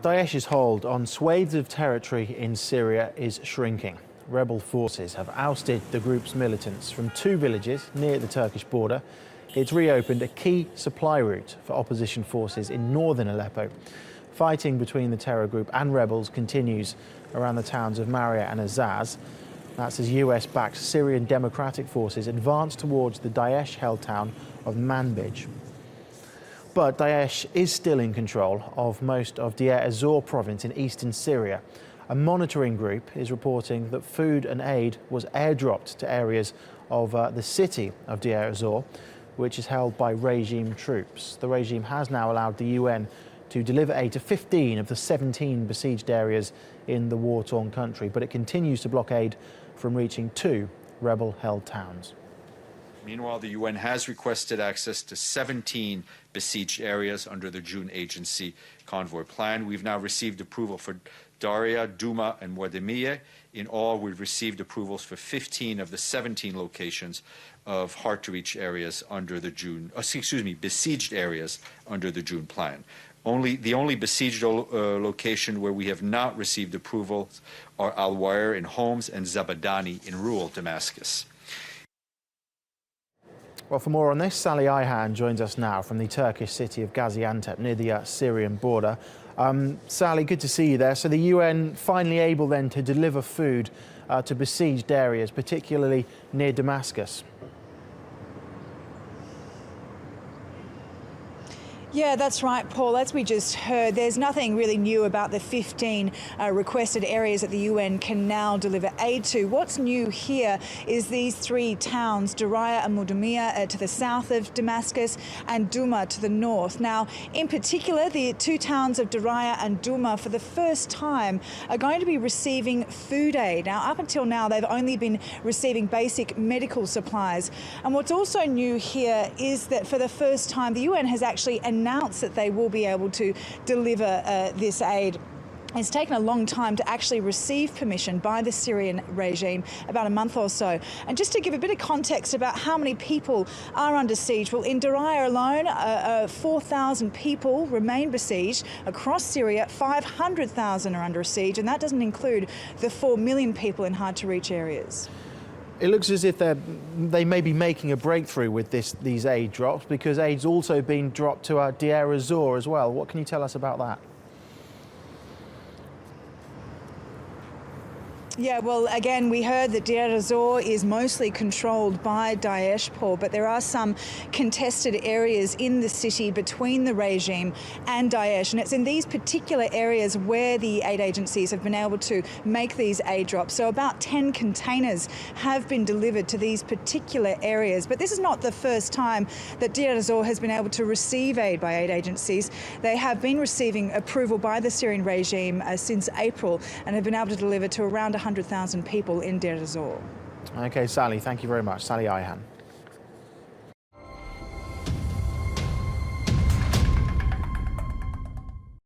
Daesh's hold on swathes of territory in Syria is shrinking. Rebel forces have ousted the group's militants from 2 villages near the Turkish border. It's reopened a key supply route for opposition forces in northern Aleppo. Fighting between the terror group and rebels continues around the towns of Maria and Azaz. That's as US-backed Syrian Democratic Forces advance towards the Daesh-held town of Manbij. But Daesh is still in control of most of Deir ez-Zor province in eastern Syria. A monitoring group is reporting that food and aid was airdropped to areas of the city of Deir ez-Zor, which is held by regime troops. The regime has now allowed the UN to deliver aid to 15 of the 17 besieged areas in the war-torn country, but it continues to block aid from reaching 2 rebel-held towns. Meanwhile, the UN has requested access to 17 besieged areas under the June Agency convoy plan. We've now received approval for Daria, Douma, and Wademiye. In all, we've received approvals for 15 of the 17 locations of hard-to-reach areas under the besieged areas under the June plan. The only besieged location where we have not received approvals are Al-Wayr in Homs and Zabadani in rural Damascus. Well, for more on this, Sally Ayhan joins us now from the Turkish city of Gaziantep near the Syrian border. Sally, good to see you there. So the UN finally able then to deliver food to besieged areas, particularly near Damascus. Yeah, that's right, Paul. As we just heard, there's nothing really new about the 15 requested areas that the UN can now deliver aid to. What's new here is these 3 towns, Daria and Mudamiya to the south of Damascus and Douma to the north. Now, in particular, the 2 towns of Daria and Douma for the first time are going to be receiving food aid. Now, up until now, they've only been receiving basic medical supplies. And what's also new here is that for the first time, the UN has actually announced that they will be able to deliver this aid. It's taken a long time to actually receive permission by the Syrian regime, about a month or so. And just to give a bit of context about how many people are under siege, well, in Daria alone, 4,000 people remain besieged. Across Syria, 500,000 are under siege, and that doesn't include the 4 million people in hard-to-reach areas. It looks as if they may be making a breakthrough with these aid drops, because aid's also been dropped to Deir ez-Zor as well. What can you tell us about that? Yeah, well, again, we heard that Deir ez-Zor is mostly controlled by Daesh, Paul, but there are some contested areas in the city between the regime and Daesh, and it's in these particular areas where the aid agencies have been able to make these aid drops. So about 10 containers have been delivered to these particular areas, but this is not the first time that Deir ez-Zor has been able to receive aid by aid agencies. They have been receiving approval by the Syrian regime since April and have been able to deliver to around 100,000 people in Deir ez-Zor. OK, Sally, thank you very much. Sally Ayhan.